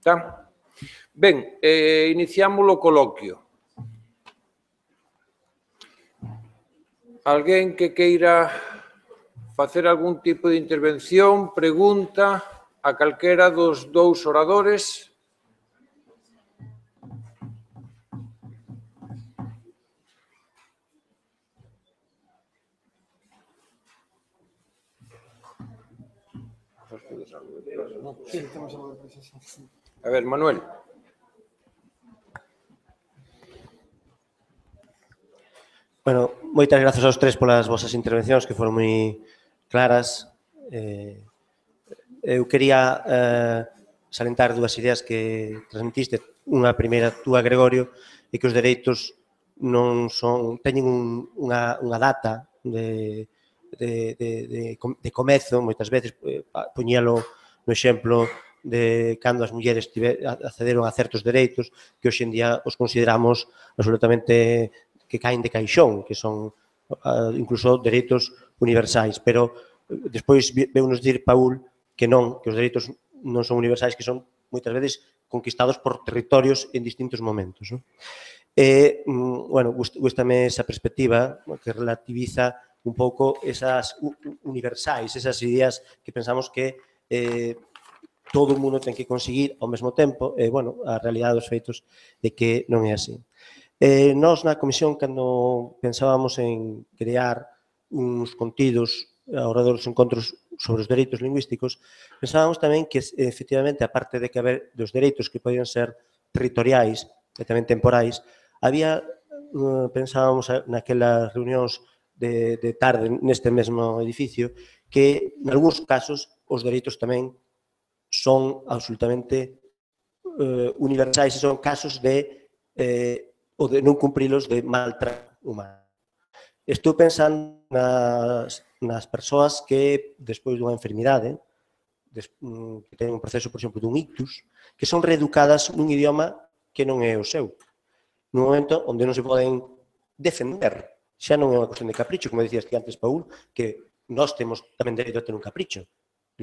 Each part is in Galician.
Está? Ben, iniciamos o coloquio. Alguén que queira facer algún tipo de intervención, pregunta a calquera dos dous oradores. A ver, Manuel. Bueno, moitas grazas aos tres polas vosas intervencións que foron moi claras. Eu quería salientar dúas ideas que transmitiste. Unha primeira túa, Gregorio, é que os dereitos non son, teñen unha data de comezo, moitas veces, poñíalo no exemplo de cando as mulleres accederon a certos dereitos que hoxe en día os consideramos absolutamente que caen de caixón, que son incluso dereitos universais, pero despois veunos dicir Paul que non, que os dereitos non son universais, que son moitas veces conquistados por territorios en distintos momentos. E, bueno, gústame esa perspectiva que relativiza un pouco esas universais, esas ideas que pensamos que todo o mundo ten que conseguir ao mesmo tempo, e, bueno, a realidade dos feitos é que non é así. Nós na comisión, cando pensábamos en crear uns contidos ao redor dos encontros sobre os dereitos lingüísticos, pensábamos tamén que, efectivamente, a parte de que haber dos dereitos que podían ser territoriais e tamén temporais, había, pensábamos naquelas reunións de tarde neste mesmo edificio, que, en algúns casos, os dereitos tamén son absolutamente universais e son casos de ou de non cumprilos de maltrato humano. Estou pensando nas persoas que, despois dunha enfermidade, que ten un proceso, por exemplo, dun ictus, que son reeducadas nun idioma que non é o seu. Nun momento onde non se poden defender. Xa non é unha cuestión de capricho, como decías ti antes, Paul, que nós temos tamén dereito a ter un capricho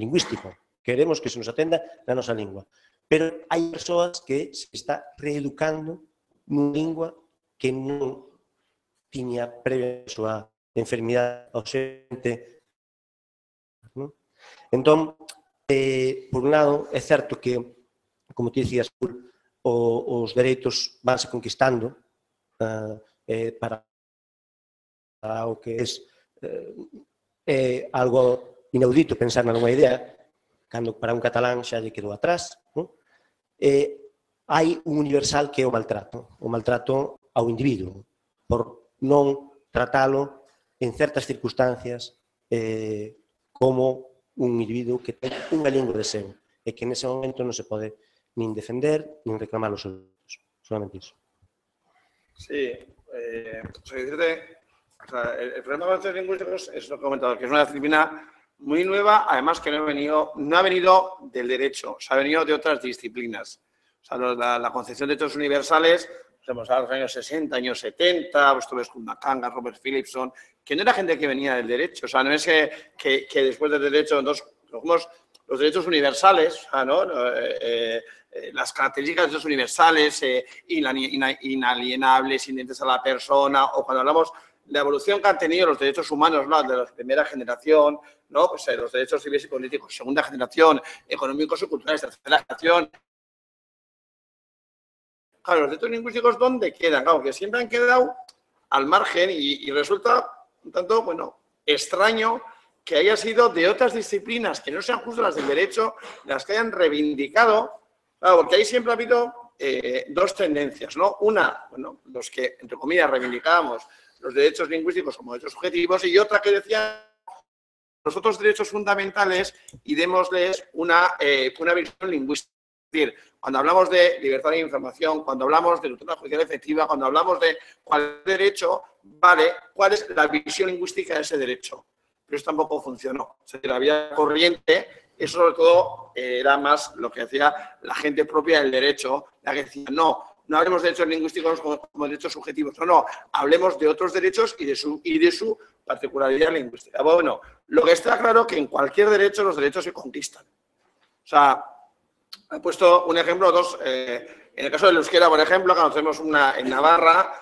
lingüístico. Queremos que se nos atenda na nosa lingua. Pero hai persoas que se está reeducando nunha lingua que non tiña previa a súa enfermidade ausente. Entón, por un lado, é certo que, como ti dicías, os dereitos vanse conquistando para o que é algo inaudito pensar nunha idea, cando para un catalán xa lle quedou atrás. Hai un universal que é o maltrato ao individuo, por non tratalo en certas circunstancias como un individuo que ten unha lingua de seu e que nese momento non se pode nin defender nin reclamar os seus dereitos. Solamente iso. Sí, el problema de los derechos lingüísticos es lo que he comentado, que es una disciplina muy nueva, además que no ha venido del derecho, ha venido de otras disciplinas. O sea, la concepción de derechos universales, estamos a los años 60, años 70, pues tú ves con Macanga, Robert Phillipson, que no era gente que venía del derecho. O sea, no es que después del derecho, entonces, los derechos universales, ¿no? Las características de derechos universales, inalienables, inherentes a la persona, o cuando hablamos de la evolución que han tenido los derechos humanos, ¿no? De la primera generación, ¿no? Pues los derechos civiles y políticos, segunda generación, económicos y culturales, tercera generación. Claro, los derechos lingüísticos, ¿dónde quedan? Claro, que siempre han quedado al margen y resulta un tanto, bueno, extraño que haya sido de otras disciplinas que no sean justo las del derecho, las que hayan reivindicado, claro, porque ahí siempre ha habido dos tendencias, ¿no? Una, bueno, los que, entre comillas, reivindicábamos los derechos lingüísticos como derechos subjetivos y otra que decía los otros derechos fundamentales y démosles una visión lingüística. Es decir, cuando hablamos de libertad de información, cuando hablamos de tutela judicial efectiva, cuando hablamos de cuál derecho, vale, cuál es la visión lingüística de ese derecho. Pero eso tampoco funcionó. O sea, la vía corriente, eso sobre todo era más lo que hacía la gente propia del derecho, la que decía, no hablemos de derechos lingüísticos como derechos subjetivos, no, hablemos de otros derechos y de su particularidad lingüística. Bueno, lo que está claro es que en cualquier derecho los derechos se conquistan. O sea, He puesto un ejemplo, dos. En el caso del euskera, por ejemplo, cuando tenemos en Navarra,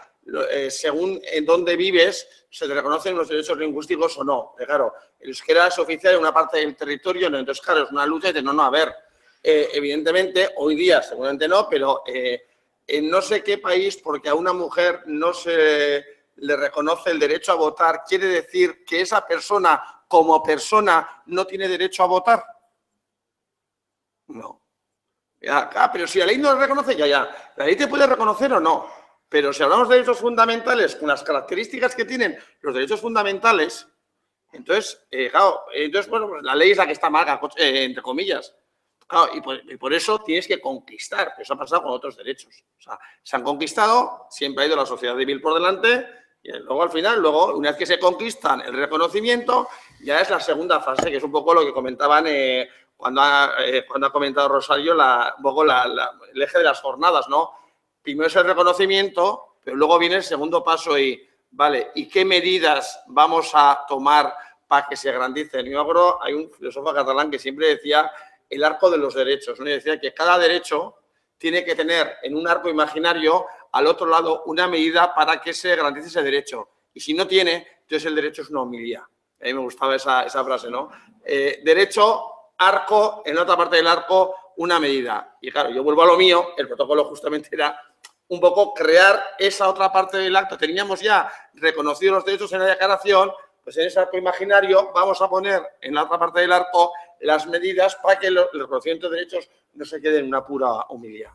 según en dónde vives, se te reconocen los derechos lingüísticos o no. Pero claro, el euskera es oficial en una parte del territorio, entonces, claro, es una lucha de no, a ver. Evidentemente, hoy día seguramente no, pero en no sé qué país, porque a una mujer no se le reconoce el derecho a votar, ¿quiere decir que esa persona, como persona, no tiene derecho a votar? No. Pero si la ley no lo reconoce, ya. La ley te puede reconocer o no. Pero si hablamos de derechos fundamentales, con las características que tienen los derechos fundamentales, entonces, bueno, pues la ley es la que está mal, entre comillas. Claro, y por eso tienes que conquistar. Eso ha pasado con otros derechos. O sea, se han conquistado, siempre ha ido la sociedad civil por delante, y luego al final, una vez que se conquistan el reconocimiento, ya es la segunda fase, que es un poco lo que comentaban cuando ha comentado Rosario, un poco el eje de las jornadas, ¿no? Primero es el reconocimiento, pero luego viene el segundo paso y, vale, ¿y qué medidas vamos a tomar para que se garanticen? Yo me acuerdo, hay un filósofo catalán que siempre decía el arco de los derechos, ¿no? Y decía que cada derecho tiene que tener en un arco imaginario al otro lado una medida para que se garantice ese derecho. Y si no tiene, entonces el derecho es una homilía. A mí me gustaba esa frase, ¿no? Derecho, arco, en otra parte del arco, una medida. Y claro, yo vuelvo a lo mío, el protocolo justamente era un poco crear esa otra parte del acto. Teníamos ya reconocidos los derechos en la declaración, pues en ese arco imaginario vamos a poner en la otra parte del arco las medidas para que el reconocimiento de derechos no se quede en una pura humildad.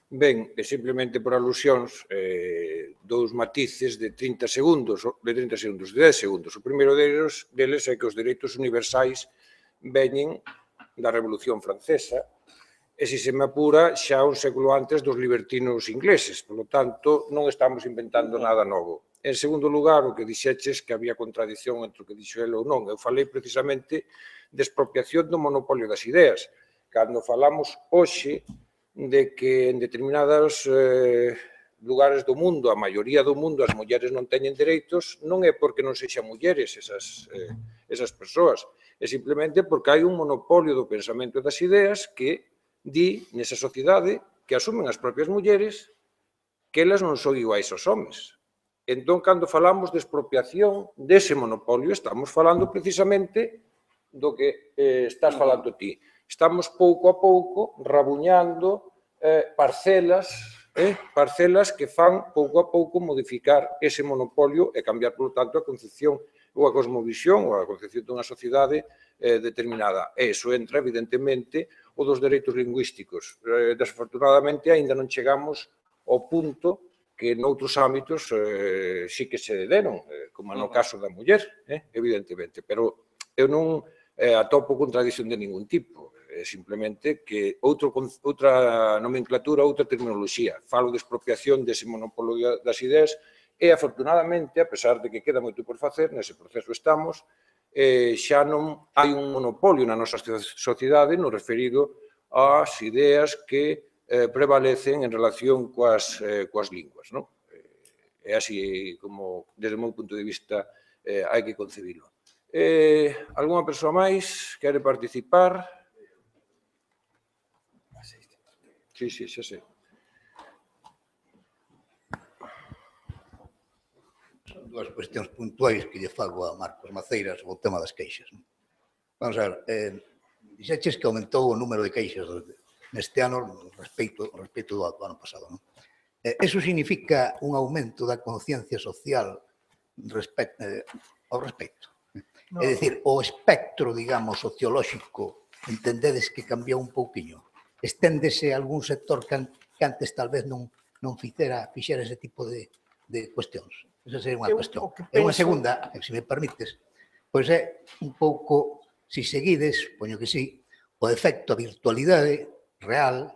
Ben, simplemente por alusións, dous matices de 30 segundos, de 10 segundos. O primeiro deles é que os dereitos universais veñen da Revolución Francesa, e, se se me apura, xa un século antes dos libertinos ingleses. Por lo tanto, non estamos inventando nada novo. En segundo lugar, o que dixeches que había contradición entre o que dixo ele ou non. Eu falei precisamente de expropiación do monopolio das ideas. Cando falamos hoxe de que en determinados lugares do mundo, a maioría do mundo, as mulleres non teñen dereitos, non é porque non sexan mulleres esas persoas, é simplemente porque hai un monopolio do pensamento e das ideas que di nesa sociedade que asumen as propias mulleres que elas non son iguais aos homes. Entón, cando falamos de expropiación dese monopolio, estamos falando precisamente do que estás falando ti. Estamos pouco a pouco rabuñando parcelas que fan pouco a pouco modificar ese monopolio e cambiar, polo tanto, a concepción ou a cosmovisión ou a concepción dunha sociedade determinada. E iso entra, evidentemente, o dos dereitos lingüísticos. Desafortunadamente, aínda non chegamos ao punto que noutros ámbitos sí que se deron, como no caso da muller, evidentemente. Pero eu non atopo contradición de ningún tipo. Simplemente que outra nomenclatura, outra terminoloxía. Falo de expropiación dese monopolio das ideas e, afortunadamente, a pesar de que queda moito por facer, nese proceso estamos, xa non hai un monopolio na nosa sociedade no referido ás ideas que prevalecen en relación coas linguas. É así como, desde o meu punto de vista, hai que concebilo. Alguna persoa máis quere participar? Sí, xa sei. Son dúas cuestións puntuais que lle fago a Marcos Maceiras o tema das queixas. Vamos a ver, dixeches que aumentou o número de queixas neste ano respecto do ano pasado. Eso significa un aumento da conciencia social ao respecto. É dicir, o espectro, digamos, sociolóxico, entendedes que cambiou un pouquiño? Esténdese a algún sector que antes tal vez non fixera ese tipo de cuestións? Esa sería unha cuestión. E unha segunda, se me permites, pois é un pouco, se seguides, poño que sí, o efecto a virtualidade real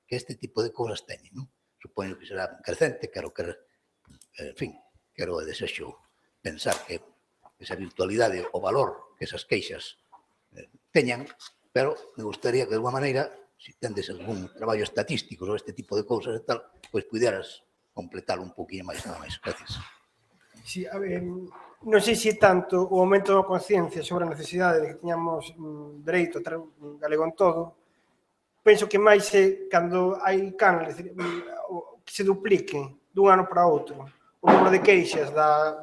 que este tipo de cousas teñen. Supoño que será crecente, quero desexo pensar que esa virtualidade, o valor que esas queixas teñan, pero me gustaría que de alguma maneira, se tendes algún traballo estatístico sobre este tipo de cousas e tal, pois puderas completalo un poquinho máis, nada máis. Gracias. Sí, a ver, non sei se tanto o aumento da conciencia sobre a necesidade de que teñamos dereito a ter galego en todo, penso que máis é cando hai canles, que se duplique dun ano para outro o número de queixas da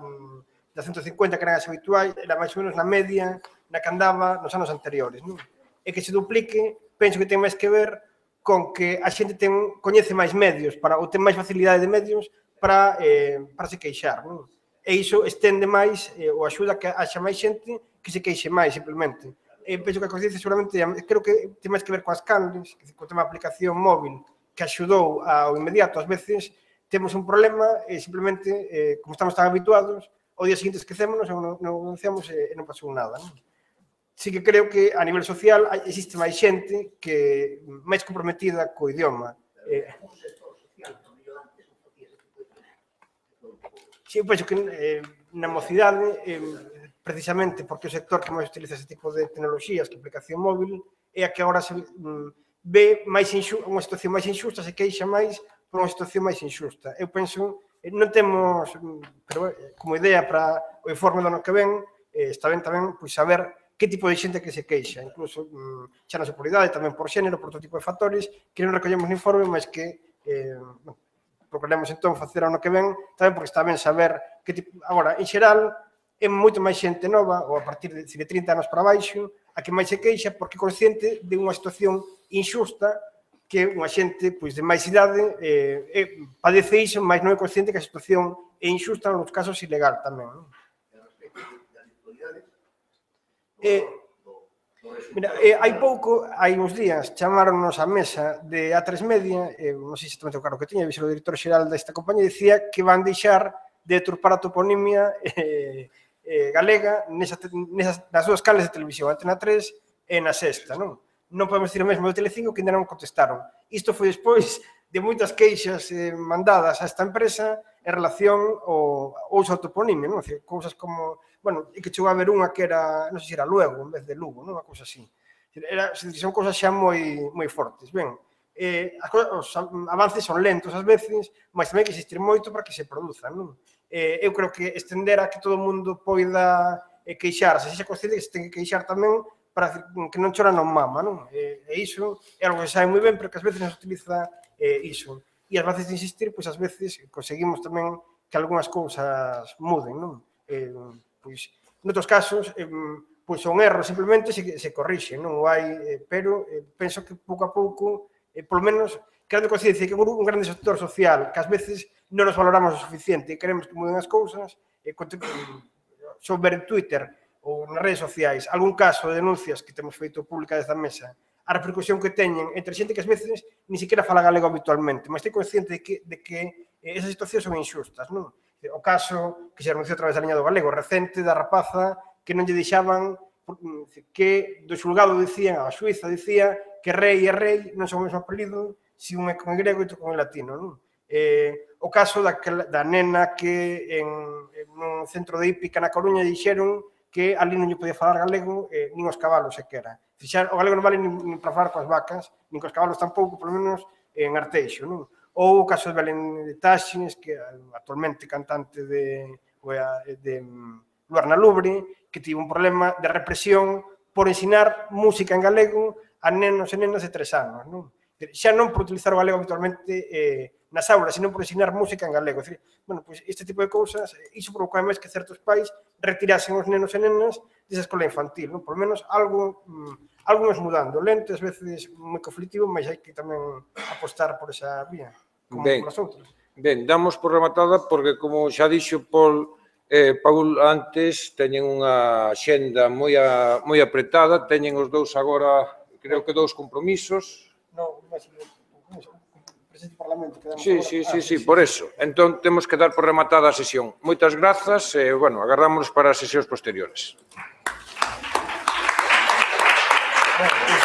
150 que eran as habituais, era máis ou menos na media na que andaba nos anos anteriores, non? E que se duplique, penso que ten máis que ver con que a xente coñece máis medios ou ten máis facilidade de medios para se queixar, non? E iso estende máis ou axuda a que haxa máis xente que se queixe máis, simplemente. Penso que a conciencia seguramente, creo que ten máis que ver coas canles, co tema da aplicación móvil que axudou ao inmediato. Ás veces temos un problema e simplemente, como estamos tan habituados, ao día seguinte esquecémonos e non denunciamos e non pasou nada, non? Sí que creo que a nivel social existe máis xente que máis comprometida co idioma. Sí, eu penso que na mocidade, precisamente porque o sector que máis utiliza ese tipo de tecnoloxías, que a aplicación móvil, é a que agora se ve unha situación máis injusta, se queixa máis por unha situación máis injusta. Eu penso, non temos, pero como idea para o informe do ano que ven, está ben tamén saber que tipo de xente que se queixa, incluso xa na por idade, tamén por xénero, por outro tipo de factores, que non recollemos no informe, mas que procuremos entón facer ano que ven, tamén porque está ben saber que tipo. Agora, en xeral, é moito máis xente nova, ou a partir de 30 anos para baixo, a que máis se queixa porque é consciente de unha situación injusta que unha xente de máis idade padece iso, mas non é consciente que a situación é injusta, nos casos ilegal tamén. Mira, hai pouco, hai uns días, chamaronnos á mesa de A3 Media, non sei exactamente o cargo que tiña, o director xeral desta compañía, dicía que van deixar de deturpar a toponimia galega nas dúas canles de televisión, Antena 3 e na Sexta, non? Non podemos dicir o mesmo do Telecinco, que ainda non contestaron. Isto foi despois de moitas queixas mandadas a esta empresa en relación ao uso da toponimia, non? Cousas como, bueno, e que chegou a haber unha que era, non sei se era Luego, en vez de Lugo, non? Unha cousa así. Son cousas xa moi fortes. Ben, os avances son lentos ás veces, mas tamén que existir moito para que se produzan, non? Eu creo que estender a que todo o mundo poida queixarse, se xa consciente que se ten que queixar tamén para que non chora non mama, non? E iso é algo que se sabe moi ben, pero que ás veces non se utiliza iso. E ás veces de insistir, pois ás veces conseguimos tamén que algunhas cousas muden, non? Pois, noutros casos, pois son erros, simplemente se corrixen, non o hai, pero penso que pouco a pouco, polo menos, creando conciencia que un grande sector social, que ás veces non nos valoramos o suficiente e queremos que muden as cousas, só ver en Twitter ou nas redes sociais algún caso de denuncias que temos feito pública desde a mesa, a repercusión que teñen entre xente que ás veces ni siquiera fala galego habitualmente, mas ten consciente de que esas situacións son injustas, non? O caso que se anunciou a través da liña do galego recente da rapaza que non lle deixaban, que do xulgado dicían, a xuíza dicía que rei e rei non son o mesmo apelido se un é con grego e outro con latino, non? O caso da nena que en un centro de hípica na Coruña dixeron que ali non lle podía falar galego nin os cabalos sequera. O galego non vale nin para falar coas vacas, nin cos cabalos tampouco, polo menos en Arteixo, non? Ou o caso de Belén de Táxines, que actualmente cantante de Luarna Lubre, que tivo un problema de represión por ensinar música en galego a nenos e nenas de 3 anos, non? Xa non por utilizar o galego habitualmente nas aulas, sino por ensinar música en galego. Bueno, pois este tipo de cousas, iso provocou máis que certos pais retirasen os nenos e nenas desa escola infantil, non? Por lo menos algo nos mudando, lento, ás veces moi conflictivo, mas hai que tamén apostar por esa vía, como as outras. Ben, damos por rematada porque, como xa dixo Paul antes, teñen unha xenda moi apretada, teñen os dous agora, creo que 2 compromisos. Non, mas presidente do Parlamento. Sí, por eso. Entón, temos que dar por rematada a sesión. Moitas grazas e, bueno, agardámonos para as sesións posteriores. Bueno, pues,